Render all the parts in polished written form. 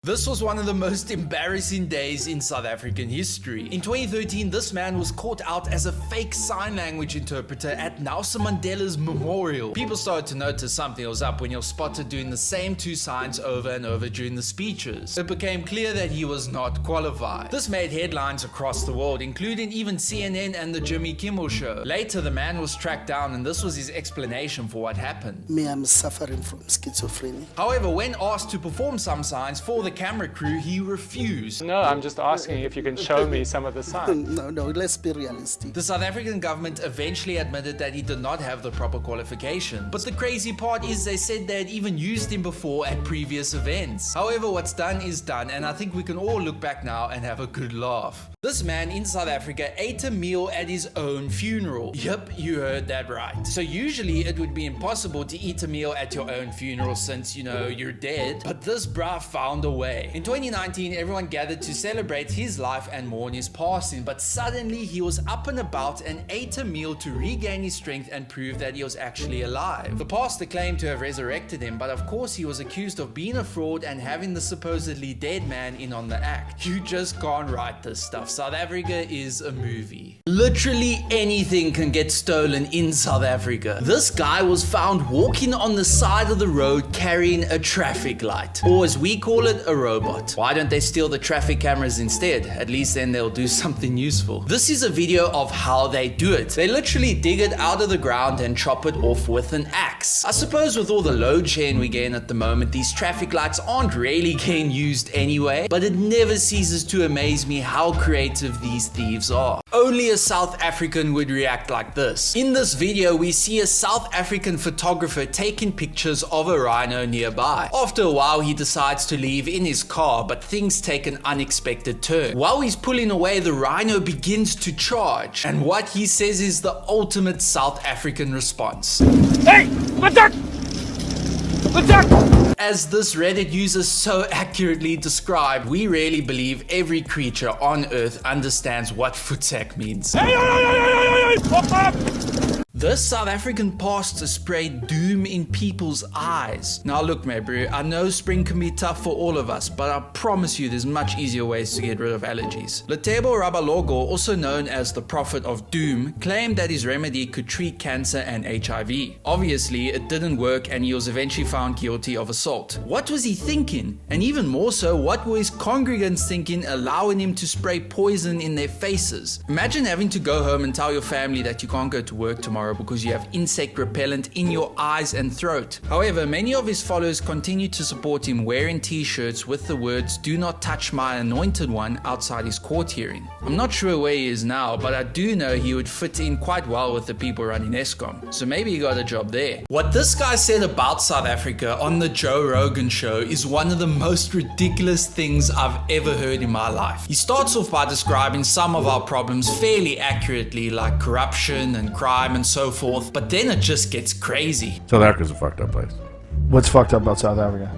This was one of the most embarrassing days in South African history. In 2013, this man was caught out as a fake sign language interpreter at Nelson Mandela's memorial. People started to notice something was up when he was spotted doing the same two signs over and over during the speeches. It became clear that he was not qualified. This made headlines across the world, including even CNN and the Jimmy Kimmel Show. Later, the man was tracked down and this was his explanation for what happened. Me, I'm suffering from schizophrenia. However, when asked to perform some signs for the camera crew, he refused. No, I'm just asking if you can show me some of the signs. No, let's be realistic. The South African government eventually admitted that he did not have the proper qualification. But the crazy part is they said they had even used him before at previous events. However, what's done is done, and I think we can all look back now and have a good laugh. This man in South Africa ate a meal at his own funeral. Yep, you heard that right. So usually it would be impossible to eat a meal at your own funeral since, you're dead. But this bruh found a way. In 2019, everyone gathered to celebrate his life and mourn his passing. But suddenly he was up and about and ate a meal to regain his strength and prove that he was actually alive. The pastor claimed to have resurrected him, but of course he was accused of being a fraud and having the supposedly dead man in on the act. You just can't write this stuff. South Africa is a movie. Literally anything can get stolen in South Africa. This guy was found walking on the side of the road carrying a traffic light, or as we call it, a robot. Why don't they steal the traffic cameras instead? At least then they'll do something useful. This is a video of how they do it. They literally dig it out of the ground and chop it off with an axe. I suppose with all the load shedding we gain at the moment, these traffic lights aren't really getting used anyway, but it never ceases to amaze me how creative these thieves are. Only a South African would react like this. In this video, we see a South African photographer taking pictures of a rhino nearby. After a while, he decides to leave in his car, but things take an unexpected turn. While he's pulling away, the rhino begins to charge, and what he says is the ultimate South African response. Hey! Attack! Attack! As this Reddit user so accurately described, we really believe every creature on Earth understands what footsack means. Hey! Pop up! This South African pastor sprayed doom in people's eyes. Now look, mate, bro, I know spring can be tough for all of us, but I promise you there's much easier ways to get rid of allergies. Letebo Rabalogo, also known as the Prophet of Doom, claimed that his remedy could treat cancer and HIV. Obviously, it didn't work and he was eventually found guilty of assault. What was he thinking? And even more so, what were his congregants thinking, allowing him to spray poison in their faces? Imagine having to go home and tell your family that you can't go to work tomorrow because you have insect repellent in your eyes and throat. However, many of his followers continue to support him wearing t-shirts with the words "Do not touch my anointed one" outside his court hearing. I'm not sure where he is now, but I do know he would fit in quite well with the people running Eskom. So maybe he got a job there. What this guy said about South Africa on the Joe Rogan show is one of the most ridiculous things I've ever heard in my life. He starts off by describing some of our problems fairly accurately, like corruption and crime and so forth, but then it just gets crazy. South Africa's a fucked up place. What's fucked up about South Africa?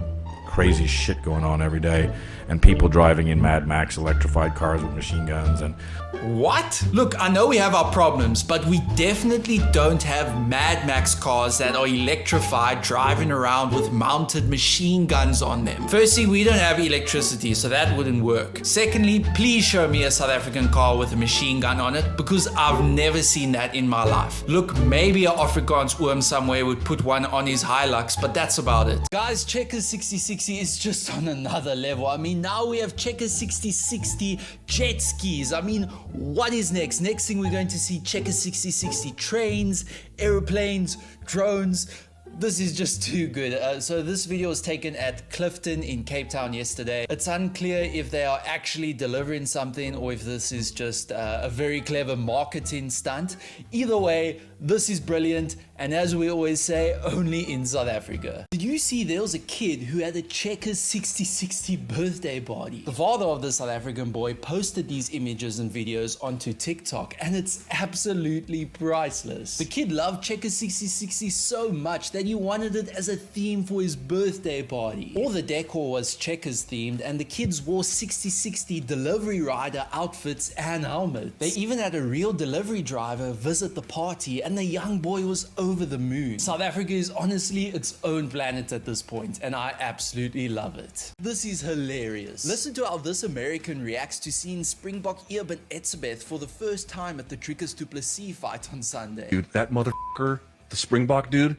Crazy shit going on every day, and people driving in Mad Max electrified cars with machine guns and... What? Look, I know we have our problems, but we definitely don't have Mad Max cars that are electrified driving around with mounted machine guns on them. Firstly, we don't have electricity, so that wouldn't work. Secondly, please show me a South African car with a machine gun on it, because I've never seen that in my life. Look, maybe an Afrikaans oom somewhere would put one on his Hilux, but that's about it. Guys, Checkers 6060 is just on another level. I mean, now we have Checkers 6060 jet skis. I mean, what is next? Next thing we're going to see Checkers 6060 trains, airplanes, drones. This is just too good. So this video was taken at Clifton in Cape Town yesterday. It's unclear if they are actually delivering something or if this is just a very clever marketing stunt. Either way, this is brilliant, and as we always say, only in South Africa. Did you see there was a kid who had a Checkers 6060 birthday party? The father of the South African boy posted these images and videos onto TikTok, and it's absolutely priceless. The kid loved Checkers 6060 so much that he wanted it as a theme for his birthday party. All the decor was Checkers themed, and the kids wore 6060 delivery rider outfits and helmets. They even had a real delivery driver visit the party, and the young boy was over over the moon. South Africa is honestly its own planet at this point, and I absolutely love it. This is hilarious. Listen to how this American reacts to seeing Springbok Eben Etzebeth for the first time at the Dricus du Plessis fight on Sunday. Dude, that motherfucker, the Springbok dude,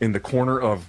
in the corner of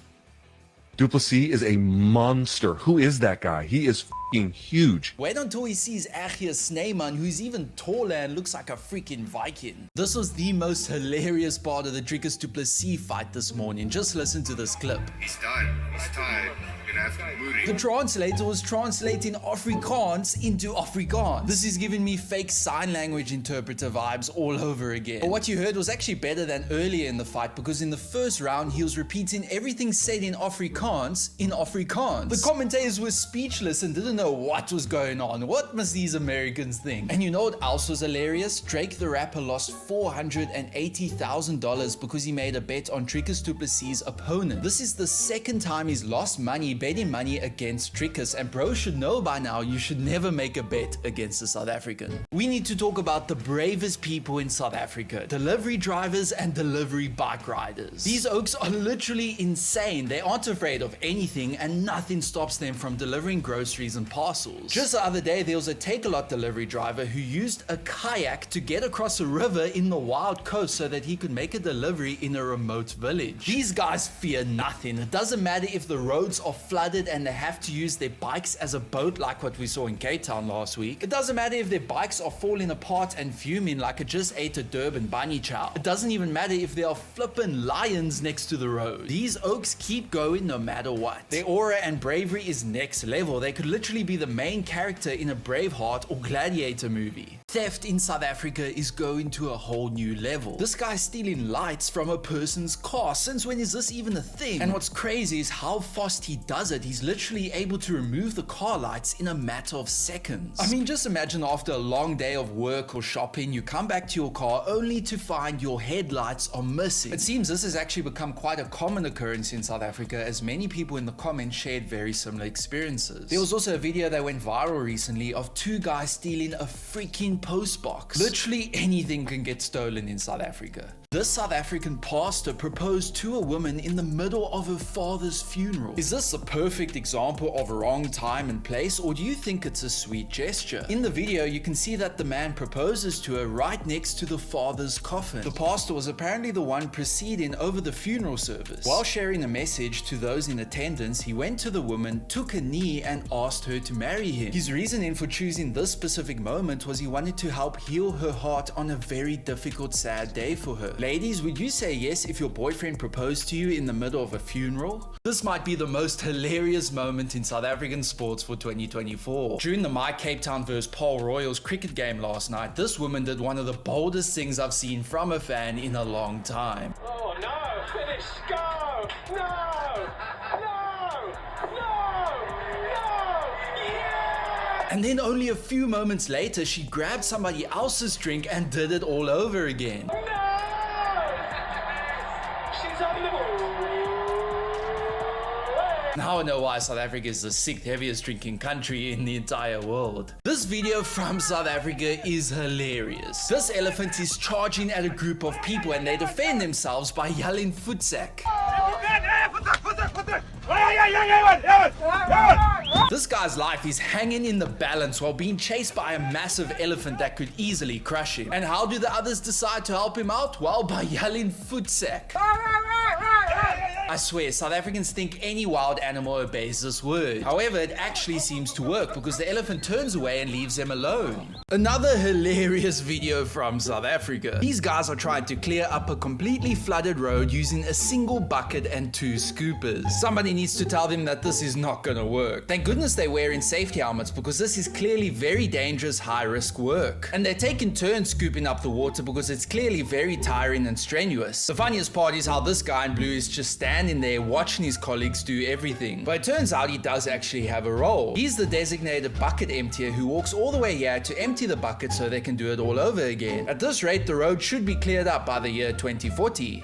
du Plessis is a monster. Who is that guy? He is fucking huge. Wait until he sees Achilles Snyman, who's even taller and looks like a freaking Viking. This was the most hilarious part of the Dricus du Plessis fight this morning. Just listen to this clip. He's done. He's tired. You're gonna have to move The it. translator was translating Afrikaans into Afrikaans. This is giving me fake sign language interpreter vibes all over again. But what you heard was actually better than earlier in the fight, because in the first round he was repeating everything said in Afrikaans in Afrikaans. The commentators were speechless and didn't know what was going on. What must these Americans think? And you know what else was hilarious? Drake the rapper lost $480,000 because he made a bet on Dricus du Plessis' opponent. This is the second time he's lost money betting money against Dricus, and bro should know by now you should never make a bet against a South African. We need to talk about the bravest people in South Africa: delivery drivers and delivery bike riders. These oaks are literally insane. They aren't afraid of anything, and nothing stops them from delivering groceries and parcels. Just the other day there was a Take-A-Lot delivery driver who used a kayak to get across a river in the wild coast so that he could make a delivery in a remote village. These guys fear nothing. It doesn't matter if the roads are flooded and they have to use their bikes as a boat like what we saw in Cape Town last week. It doesn't matter if their bikes are falling apart and fuming like it just ate a Durban bunny chow. It doesn't even matter if there are flippin' lions next to the road. These oaks keep going no matter what. Their aura and bravery is next level. They could literally be the main character in a Braveheart or Gladiator movie. Theft in South Africa is going to a whole new level. This guy's stealing lights from a person's car. Since when is this even a thing? And what's crazy is how fast he does it. He's literally able to remove the car lights in a matter of seconds. I mean, just imagine after a long day of work or shopping, you come back to your car only to find your headlights are missing. It seems this has actually become quite a common occurrence in South Africa, as many people in the comments shared very similar experiences. There was also a video that went viral recently of two guys stealing a freaking post box. Literally anything can get stolen in South Africa. This South African pastor proposed to a woman in the middle of her father's funeral. Is this a perfect example of wrong time and place, or do you think it's a sweet gesture? In the video, you can see that the man proposes to her right next to the father's coffin. The pastor was apparently the one presiding over the funeral service. While sharing a message to those in attendance, he went to the woman, took a knee, and asked her to marry him. His reasoning for choosing this specific moment was he wanted to help heal her heart on a very difficult, sad day for her. Ladies, would you say yes if your boyfriend proposed to you in the middle of a funeral? This might be the most hilarious moment in South African sports for 2024. During the My Cape Town vs Paul Royals cricket game last night, this woman did one of the boldest things I've seen from a fan in a long time. Oh no! Finish! Go! No! No! No! No! Yeah! And then only a few moments later, she grabbed somebody else's drink and did it all over again. No! She's on the move! Now I know why South Africa is the 6th heaviest drinking country in the entire world. This video from South Africa is hilarious. This elephant is charging at a group of people and they defend themselves by yelling "Voetsak." This guy's life is hanging in the balance while being chased by a massive elephant that could easily crush him. And how do the others decide to help him out? Well, by yelling "Voetsak." I swear, South Africans think any wild animal obeys this word. However, it actually seems to work because the elephant turns away and leaves them alone. Another hilarious video from South Africa. These guys are trying to clear up a completely flooded road using a single bucket and 2 scoopers. Somebody needs to tell them that this is not gonna work. Thank goodness they're wearing safety helmets, because this is clearly very dangerous, high-risk work. And they're taking turns scooping up the water because it's clearly very tiring and strenuous. The funniest part is how this guy in blue is just standing there watching his colleagues do everything. But it turns out he does actually have a role. He's the designated bucket emptier who walks all the way here to empty the bucket so they can do it all over again. At this rate, the road should be cleared up by the year 2040.